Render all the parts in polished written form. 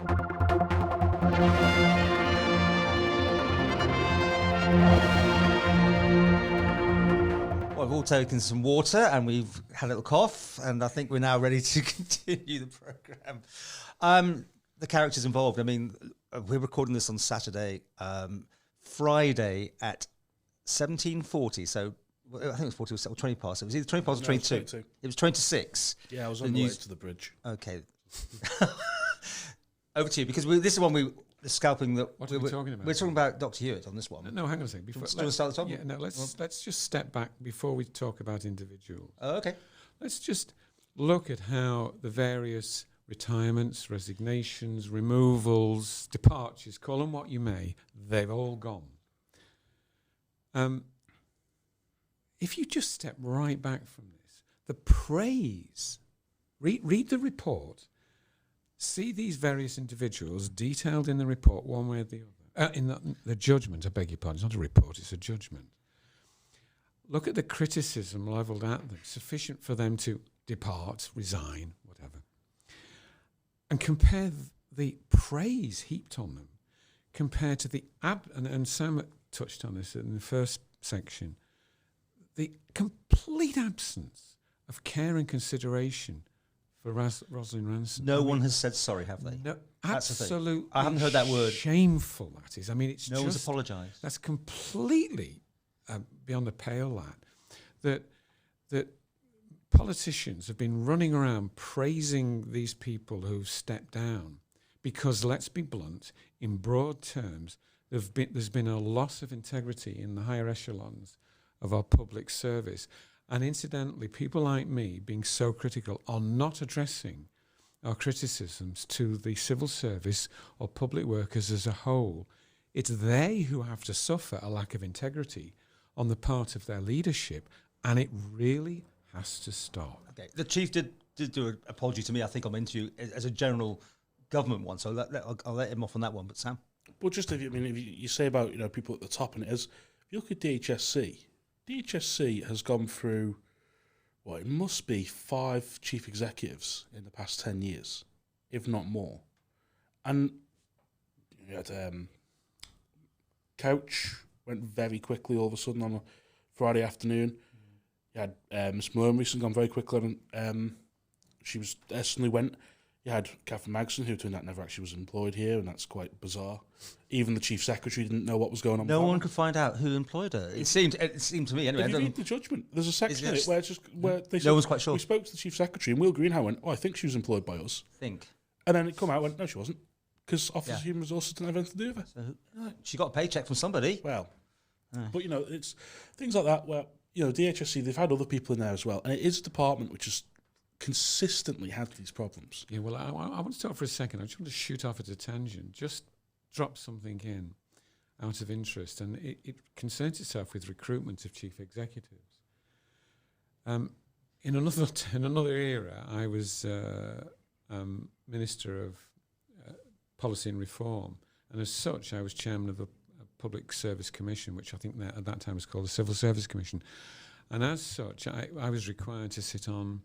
Well, we've all taken some water and we've had a little cough, and I think we're now ready to continue the programme. The characters involved, I mean, we're recording this on Saturday, Friday at 17:40, so I think it was 40 or 20 past. It was either 20 past or 22. It was 26. Yeah, I was on the way to the bridge. Okay. Over to you, because this is one the scalping that what are we talking about? We're talking about Dr. Hewitt on this one. No, hang on a second. Do you want to start the top? Yeah, no, let's just step back before we talk about individuals. Oh, okay. Let's just look at how the various retirements, resignations, removals, departures, call them what you may, they've all gone. If you just step right back from this, the praise, read the report, see these various individuals detailed in the report one way or the other. In the judgment, I beg your pardon, it's not a report, it's a judgment. Look at the criticism levelled at them, sufficient for them to depart, resign, whatever. And compare the praise heaped on them compared to the, and Sam touched on this in the first section, the complete absence of care and consideration for Rosalind Ranson. No one has said sorry, have they? No, That's absolutely. I haven't heard that word. Shameful, that is. I mean, it's no one's apologised. That's completely beyond the pale. That politicians have been running around praising these people who've stepped down because, let's be blunt, in broad terms, there's been a loss of integrity in the higher echelons of our public service. And incidentally, people like me being so critical are not addressing our criticisms to the civil service or public workers as a whole. It's they who have to suffer a lack of integrity on the part of their leadership, and it really has to stop. Okay. The Chief did do an apology to me, I think, on my interview as a general government one, so I'll let him off on that one. But Sam? Well, just if you say about people at the top, and if you look at DHSC has gone through, it must be 5 chief executives in the past 10 years, if not more. And you had Couch went very quickly all of a sudden on a Friday afternoon. You had Miss Malone recently gone very quickly, and she suddenly went. You had Catherine Magson, who turned out never actually was employed here, and that's quite bizarre. Even the chief secretary didn't know what was going on. No one could find out who employed her. It seemed to me anyway. If you read the judgment, there's a section in it where they said, no one's quite sure. We spoke to the chief secretary, and Will Greenhow went, "Oh, I think she was employed by us." And then it come out and went, "No, she wasn't," because Office of Human Resources didn't have anything to do with it. So, she got a paycheck from somebody. Well, but it's things like that where DHSC, they've had other people in there as well, and it is a department which has consistently had these problems. Yeah, well, I want to talk for a second. I just want to shoot off at a tangent. Just drop something in out of interest, and it concerns itself with recruitment of chief executives. In another era, I was Minister of Policy and Reform, and as such, I was chairman of a Public Service Commission, which I think at that time was called the Civil Service Commission. And as such, I was required to sit on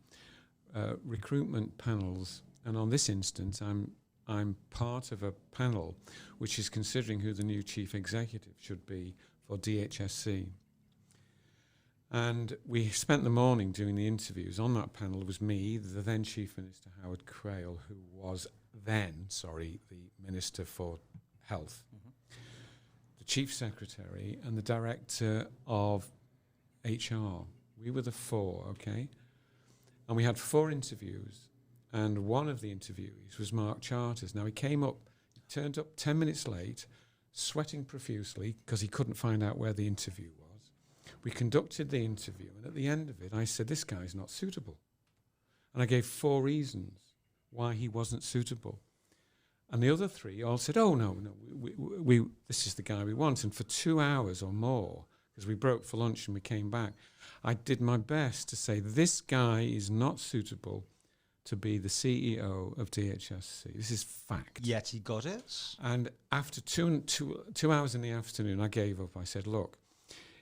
recruitment panels, and on this instance, I'm part of a panel which is considering who the new chief executive should be for DHSC. And we spent the morning doing the interviews. On that panel was me, the then Chief Minister Howard Crail, who was then, the Minister for Health, the Chief Secretary, and the Director of HR. We were the 4, okay? And we had 4 interviews, and one of the interviewees was Mark Charters. Now, he turned up 10 minutes late, sweating profusely because he couldn't find out where the interview was. We conducted the interview, and at the end of it, I said, "This guy's not suitable." And I gave 4 reasons why he wasn't suitable. And the other 3 all said, "Oh, no, we this is the guy we want." And for 2 hours or more, because we broke for lunch and we came back, I did my best to say, this guy is not suitable to be the CEO of DHSC. This is fact. Yet he got it. And after two hours in the afternoon, I gave up. I said, look,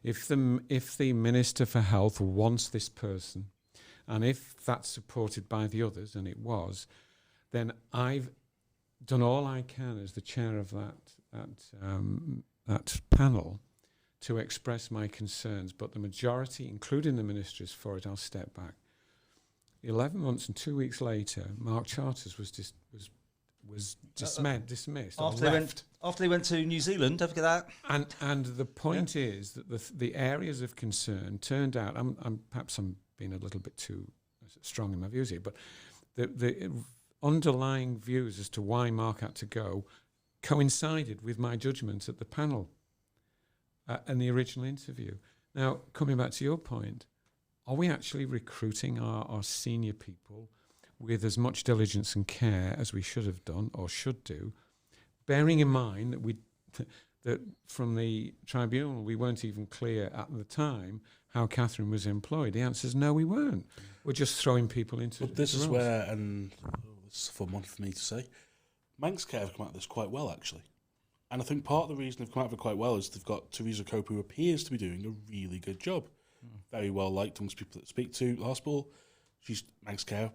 if the Minister for Health wants this person, and if that's supported by the others, and it was, then I've done all I can as the chair of that panel to express my concerns, but the majority, including the minister, is for it. I'll step back. 11 months and 2 weeks later, Mark Charters was dismissed. After they went to New Zealand, don't forget that. And the point is that the areas of concern turned out. Perhaps I'm being a little bit too strong in my views here, but the underlying views as to why Mark had to go coincided with my judgment at the panel and the original interview. Now, coming back to your point, are we actually recruiting our senior people with as much diligence and care as we should have done or should do, bearing in mind that from the tribunal we weren't even clear at the time how Catherine was employed? The answer is no, we weren't. We're just throwing people into. But this is where, and this is a fun one for me to say, Manx Care have come out of this quite well, actually. And I think part of the reason they've come out of it quite well is they've got Teresa Cope, who appears to be doing a really good job. Very well liked amongst people that speak to the hospital. She's Manx Care,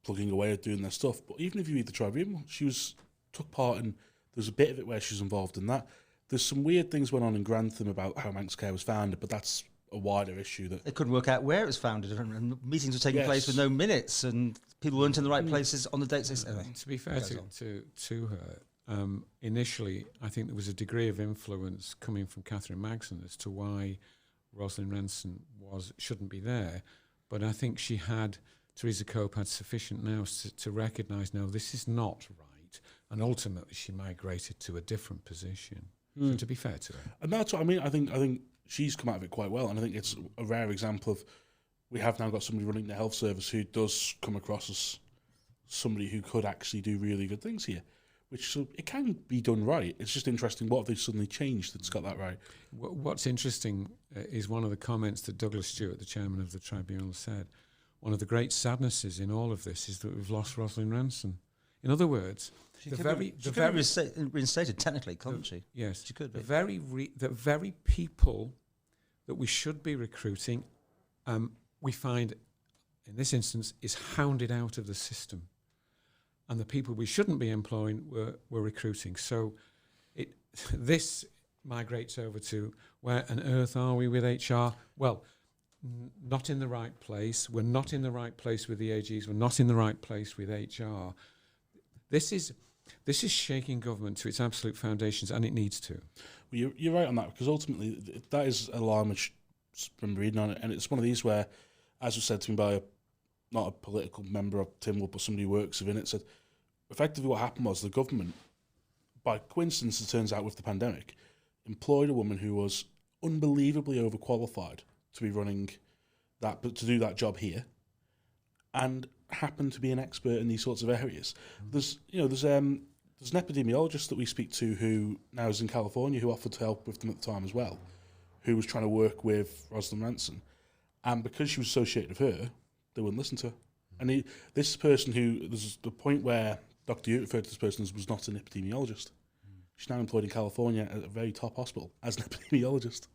plugging away at doing their stuff. But even if you read the tribunal, she took part in. There's a bit of it where she's involved in that. There's some weird things went on in Grantham about how Manx Care was founded, but that's a wider issue. That they couldn't work out where it was founded, and meetings were taking place with no minutes, and people weren't in the right places on the dates. Anyway, to be fair to her, initially, I think there was a degree of influence coming from Catherine Magson as to why Rosalind Ranson shouldn't be there. But I think Teresa Cope had sufficient now to recognise, no, this is not right. And ultimately she migrated to a different position. So to be fair to her. And that's what I mean. I think she's come out of it quite well. And I think it's a rare example of, we have now got somebody running the health service who does come across as somebody who could actually do really good things here. It can be done right. It's just interesting, what have they suddenly changed that's got that right? What's interesting is one of the comments that Douglas Stewart, the chairman of the tribunal, said. One of the great sadnesses in all of this is that we've lost Rosalind Ranson. In other words, she could be reinstated technically, couldn't she? Yes, she could be. The very people that we should be recruiting, we find in this instance is hounded out of the system. And the people we shouldn't be employing were recruiting. So this migrates over to, where on earth are we with HR? Well, not in the right place. We're not in the right place with the AGs. We're not in the right place with HR. This is shaking government to its absolute foundations, and it needs to. Well, you're right on that, because ultimately that is an alarm which I've been reading on it, and it's one of these where, as was said to me by not a political member of Timwood, but somebody who works within it, said effectively what happened was the government, by coincidence it turns out with the pandemic, employed a woman who was unbelievably overqualified to be running that, but to do that job here, and happened to be an expert in these sorts of areas. There's an epidemiologist that we speak to who now is in California, who offered to help with them at the time as well, who was trying to work with Rosalind Ranson, and because she was associated with her, they wouldn't listen to her. And this person there's the point where Dr. Ute referred to this person as was not an epidemiologist. She's now employed in California at a very top hospital as an epidemiologist.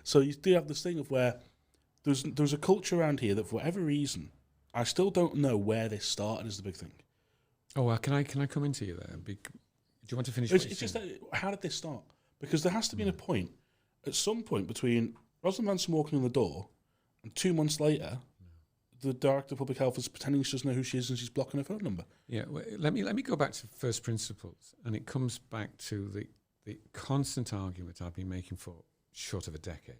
So you do have this thing of where there's a culture around here that for whatever reason, I still don't know where this started is the big thing. Oh, well, can I come into you there? Do you want to finish? It's just that, how did this start? Because there has to be a point, at some point between Rosalind Ranson walking in the door and 2 months later, the Director of Public Health is pretending she doesn't know who she is and she's blocking her phone number. Yeah, well, let me go back to first principles, and it comes back to the constant argument I've been making for short of a decade,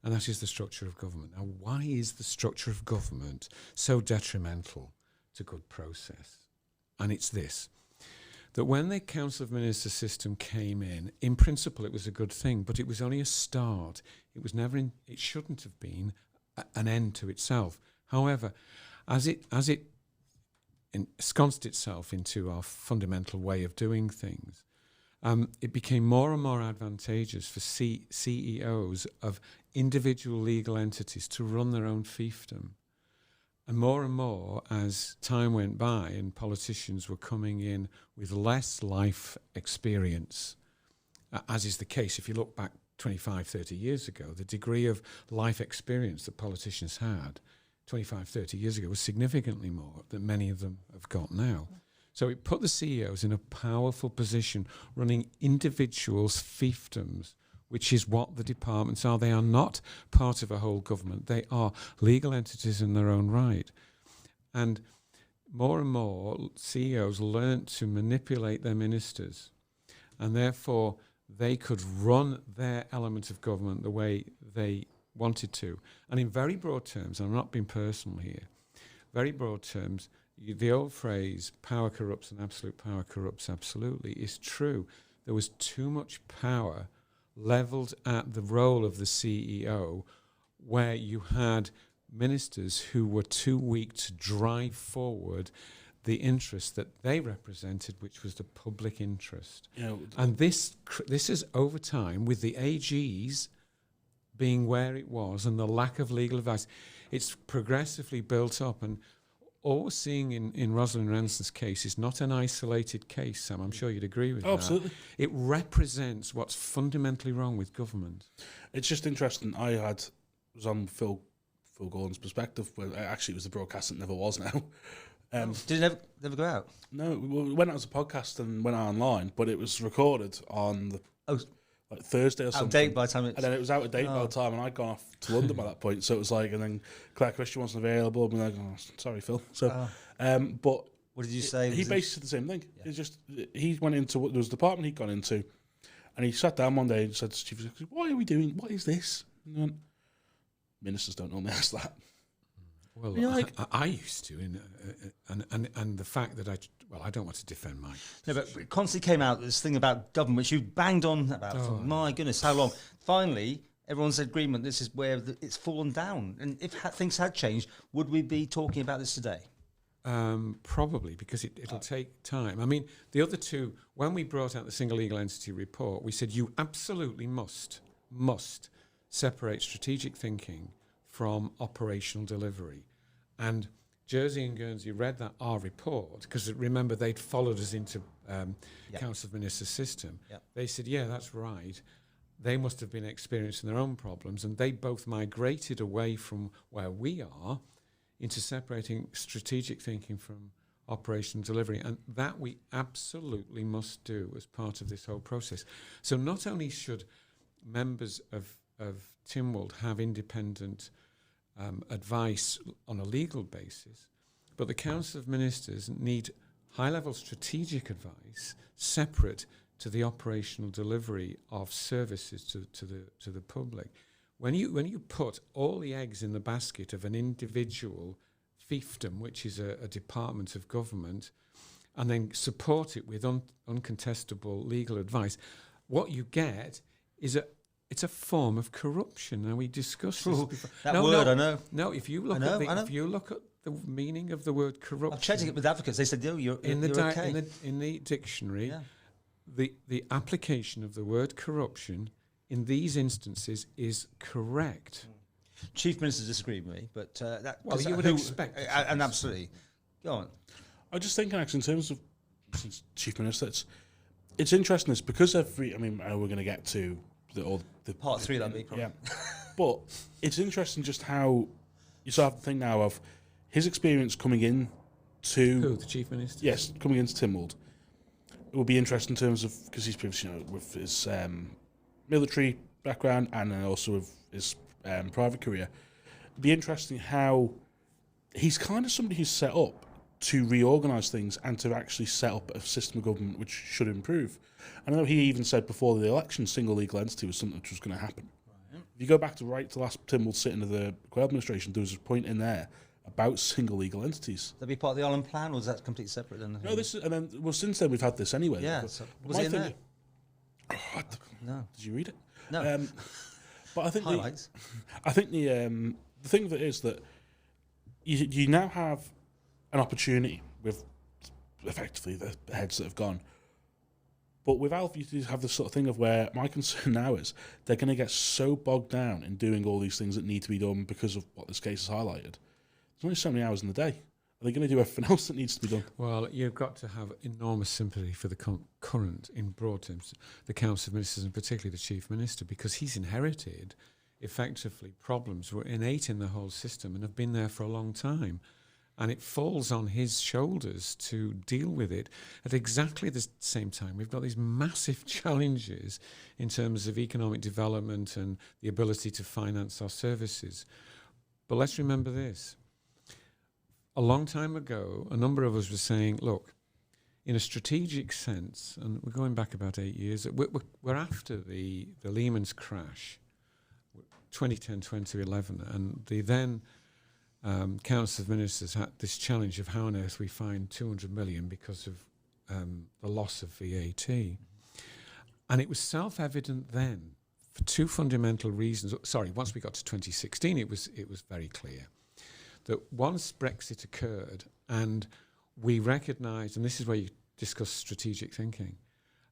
and that is the structure of government. Now, why is the structure of government so detrimental to good process? And it's this, that when the Council of Ministers system came in principle it was a good thing, but it was only a start. It was never it shouldn't have been an end to itself. However, as it ensconced itself into our fundamental way of doing things, it became more and more advantageous for CEOs of individual legal entities to run their own fiefdom. And more as time went by and politicians were coming in with less life experience, as is the case if you look back 25, 30 years ago, the degree of life experience that politicians had 25, 30 years ago was significantly more than many of them have got now. So it put the CEOs in a powerful position running individuals' fiefdoms, which is what the departments are. They are not part of a whole government. They are legal entities in their own right. And more CEOs learnt to manipulate their ministers, and therefore they could run their element of government the way they wanted to. And in very broad terms, I'm not being personal here, very broad terms, the old phrase, power corrupts and absolute power corrupts absolutely, is true. There was too much power levelled at the role of the CEO, where you had ministers who were too weak to drive forward the interest that they represented, which was the public interest. And this is over time, with the AGs being where it was and the lack of legal advice, it's progressively built up. And all we're seeing in Rosalind Ranson's case is not an isolated case, Sam. I'm sure you'd agree with that. Absolutely. It represents what's fundamentally wrong with government. It's just interesting. Was on Phil Gordon's perspective, where actually it was the broadcast that never was now. Did it never go out? No, it went out as a podcast and went out online, but it was recorded on like Thursday or something. Out of date by the time and then it was out of date by the time, and I'd gone off to London by that point. So it was like, and then Claire Christian wasn't available. And we're like, oh, sorry, Phil. So, but what did you say? He basically said the same thing. Yeah. It's just he went into there was a department he'd gone into, and he sat down one day and said to Chief Executive, "Why are we doing? What is this?" And he went, "Ministers don't normally ask that." Well, I used to, and the fact that I don't want to defend mine. No, but it constantly came out this thing about government, which you banged on about for my goodness, how long? Finally, everyone's agreement. This is where it's fallen down. And if things had changed, would we be talking about this today? Probably, because it'll take time. I mean, the other two, when we brought out the single legal entity report, we said you absolutely must separate strategic thinking from operational delivery. And Jersey and Guernsey read our report, because remember, they'd followed us into Council of Ministers system. Yep. They said, yeah, that's right. They must have been experiencing their own problems, and they both migrated away from where we are into separating strategic thinking from operational delivery. And that we absolutely must do as part of this whole process. So not only should members of Tynwald have independent advice on a legal basis, but the Council of Ministers need high-level strategic advice separate to the operational delivery of services to the public. When you put all the eggs in the basket of an individual fiefdom, which is a department of government, and then support it with uncontestable legal advice, what you get is it's a form of corruption. Now, we discussed this before. I know. No, if you look at the meaning of the word corruption, I'm checking it with advocates. They said, "No, you're okay." In the dictionary, the application of the word corruption in these instances is correct. Chief ministers disagree with me, but you would expect, and absolutely. Go on. I was just thinking, actually, in terms of since Chief Minister, it's interesting. It's because we're going to get to the part 3 that'll be probably. Yeah, but it's interesting just how you sort of have to think now of his experience coming in to the Chief Minister. Yes, coming into Tynwald. It would be interesting in terms of, because he's previously, with his military background and then also with his private career. It'd be interesting how he's kind of somebody who's set up to reorganise things and to actually set up a system of government which should improve. I know he even said before the election single legal entity was something which was going to happen. Right. If you go back to last Tynwald sitting of the Quayle administration, there was a point in there about single legal entities. That'd be part of the Island Plan, or is that completely separate? No, since then we've had this anyway. Yeah. Was it in there? No. Did you read it? No. But I think highlights. I think the thing of it is that you now have an opportunity with effectively the heads that have gone. But with Alf, you have this sort of thing of where my concern now is they're going to get so bogged down in doing all these things that need to be done because of what this case has highlighted. There's only so many hours in the day. Are they going to do everything else that needs to be done? Well, you've got to have enormous sympathy for the current, in broad terms, the Council of Ministers and particularly the Chief Minister, because he's inherited, effectively, problems were innate in the whole system and have been there for a long time. And it falls on his shoulders to deal with it. At exactly the same time, we've got these massive challenges in terms of economic development and the ability to finance our services. But let's remember this. A long time ago, a number of us were saying, look, in a strategic sense, and we're going back about 8 years, we're after the Lehman's crash, 2010, 2011, and the then Council of Ministers had this challenge of how on earth we find 200 million because of the loss of VAT. And it was self-evident then, for two fundamental reasons. Sorry, once we got to 2016, it was very clear that once Brexit occurred and we recognised, and this is where you discuss strategic thinking,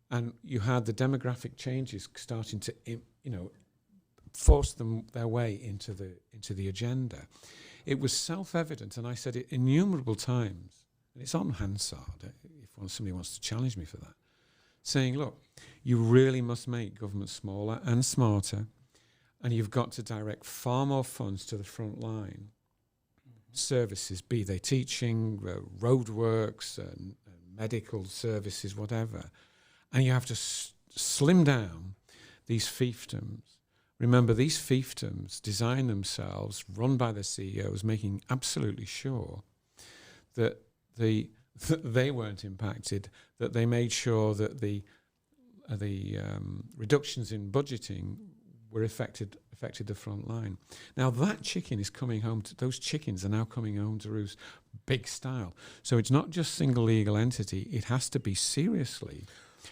and you had the demographic changes starting to, force their way into the agenda. It was self-evident, and I said it innumerable times, and it's on Hansard, if somebody wants to challenge me for that, saying, look, you really must make government smaller and smarter, and you've got to direct far more funds to the front line services, be they teaching, roadworks, medical services, whatever. And you have to slim down these fiefdoms. Remember, these fiefdoms design themselves, run by the CEOs, making absolutely sure that they weren't impacted, that they made sure that the reductions in budgeting were affected the front line. Now that chicken is coming home. Those chickens are now coming home to roost, big style. So it's not just single legal entity. It has to be seriously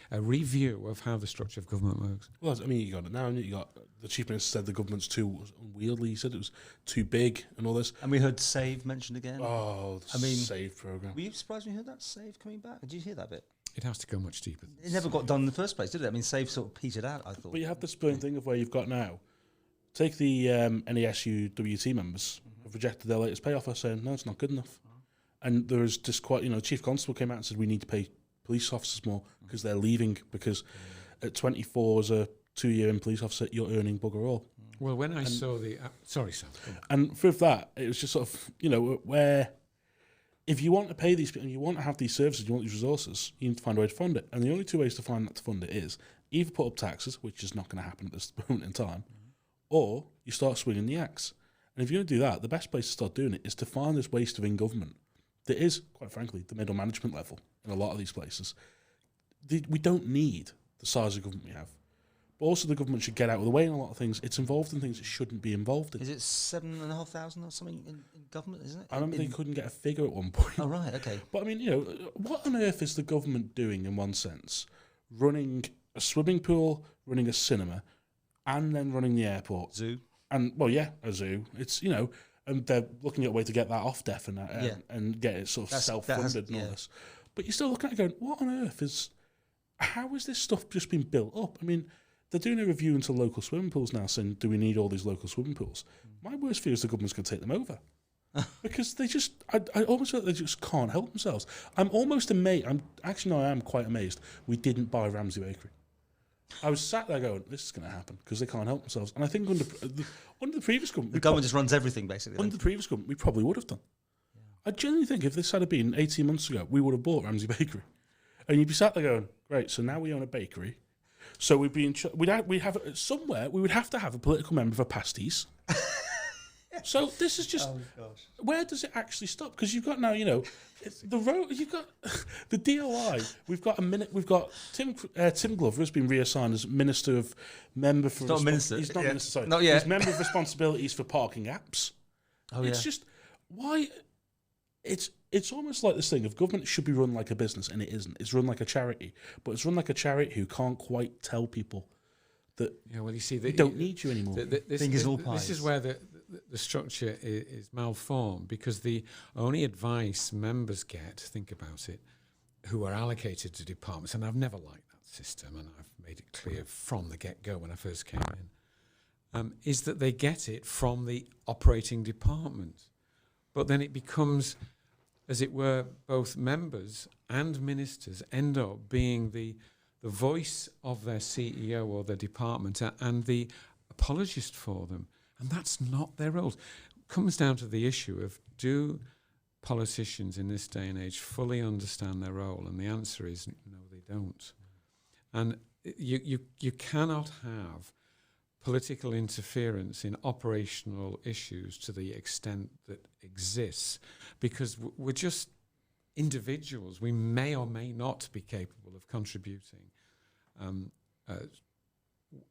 a review of how the structure of government works. Well, I mean, you got it now. You got the Chief Minister said the government's too unwieldy. He said it was too big and all this. And we heard SAVE mentioned again. Oh, the SAVE programme. Were you surprised when you heard that, SAVE coming back? Did you hear that bit? It has to go much deeper. It never got done in the first place, did it? I mean, SAVE sort of petered out, I thought. But you have this brilliant thing of where you've got now. Take the NASU WT members have rejected their latest pay offer, saying, no, it's not good enough. And there was just quite, Chief Constable came out and said, we need to pay police officers more because they're leaving, because at 24 as a 2-year in police officer, you're earning bugger all. Well, when I saw the... sorry, Sam. And with that, it was just sort of, where if you want to pay these people and you want to have these services, you want these resources, you need to find a way to fund it. And the only two ways to fund it is either put up taxes, which is not going to happen at this moment in time, or you start swinging the axe. And if you're going to do that, the best place to start doing it is to find this waste of in-government that is, quite frankly, the middle management level in a lot of these places. We don't need the size of government we have. But also the government should get out of the way in a lot of things. It's involved in things it shouldn't be involved in. Is it 7,500 or something in government, isn't it? I remember they couldn't get a figure at one point. Oh, right, okay. But I mean, what on earth is the government doing in one sense? Running a swimming pool, running a cinema, and then running the airport. Zoo. And, well, yeah, a zoo. It's, and they're looking at a way to get that off deaf and get it sort of self-funded and all this. But you're still looking at it going, what on earth how is this stuff just been built up? I mean, they're doing a review into local swimming pools now, saying, do we need all these local swimming pools? My worst fear is the government's going to take them over. Because they just, I almost feel like they just can't help themselves. I'm almost amazed. I am quite amazed we didn't buy Ramsey Bakery. I was sat there going, this is going to happen because they can't help themselves. And I think under the previous government... The government just runs everything, basically. Under the previous government, we probably would have done. Yeah. I genuinely think if this had been 18 months ago, we would have bought Ramsey Bakery. And you'd be sat there going, great, so now we own a bakery. So we'd be we would have to have a political member for pasties. So this is just... Oh, gosh. Where does it actually stop? Because you've got now, the road. You've got the DOI. We've got Tim Glover has been reassigned as Minister of Member for... He's not Minister. He's not Minister, sorry. Not yet. He's Member of Responsibilities for Parking Apps. Oh, it's just... Why... It's almost like this thing of government should be run like a business, and it isn't. It's run like a charity. But it's run like a charity who can't quite tell people that you see, we don't need you anymore. This is where the structure is malformed, because the only advice members get, think about it, who are allocated to departments, and I've never liked that system, and I've made it clear from the get-go when I first came in, is that they get it from the operating department. But then it becomes, as it were, both members and ministers end up being the voice of their CEO or their department and the apologist for them. And that's not their role. It comes down to the issue of, do politicians in this day and age fully understand their role? And the answer is no, they don't. And you cannot have political interference in operational issues to the extent that exists, because we're just individuals. We may or may not be capable of contributing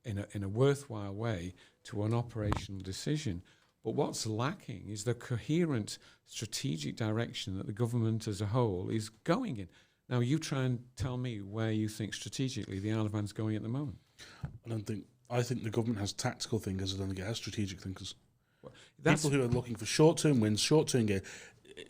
in a worthwhile way to an operational decision. But what's lacking is the coherent strategic direction that the government as a whole is going in. Now, you try and tell me where you think strategically the Isle of Man's going at the moment. I think the government has tactical thinkers. I don't think it has strategic thinkers. Well, People who are looking for short-term wins, short-term gain.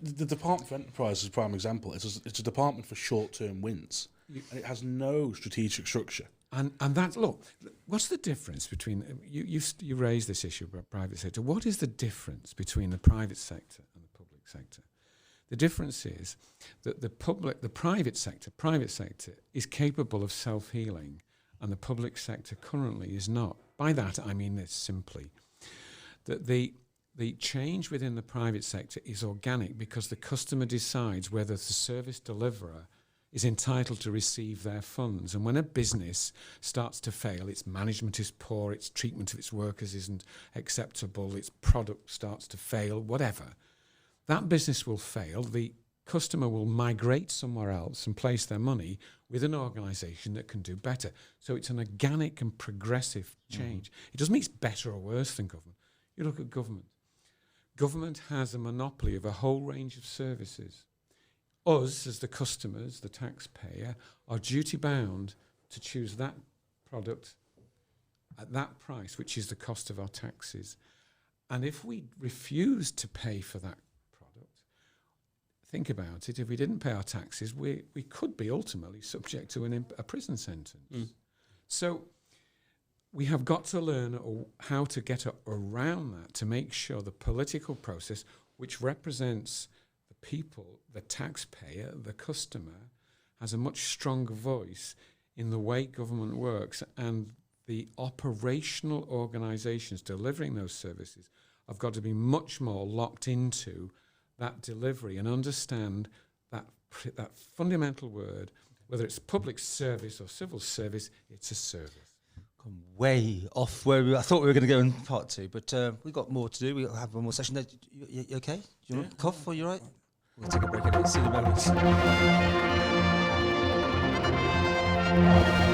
The Department for Enterprise is a prime example. It's a department for short-term wins, and it has no strategic structure. And that, look, what's the difference between, you raised this issue about private sector. What is the difference between the private sector and the public sector? The difference is that the private sector is capable of self-healing, and the public sector currently is not. By that, I mean this simply, that the change within the private sector is organic because the customer decides whether the service deliverer is entitled to receive their funds. And when a business starts to fail, its management is poor, its treatment of its workers isn't acceptable, its product starts to fail, whatever, that business will fail. The customer will migrate somewhere else and place their money with an organisation that can do better. So it's an organic and progressive change. It doesn't mean it's better or worse than government. You look at government. Government has a monopoly of a whole range of services. Us, as the customers, the taxpayer, are duty-bound to choose that product at that price, which is the cost of our taxes. And if we refuse to pay for that product, think about it, if we didn't pay our taxes, we could be ultimately subject to a prison sentence. So we have got to learn how to get around that to make sure the political process, which represents the people, the taxpayer, the customer, has a much stronger voice in the way government works, and the operational organisations delivering those services have got to be much more locked into that delivery and understand that fundamental word, whether it's public service or civil service, it's a service. Gone way off where I thought we were going to go in part two, but we've got more to do. We'll have one more session. You okay? Do you want to cough? Are you right? We'll take a break and see you in a moment.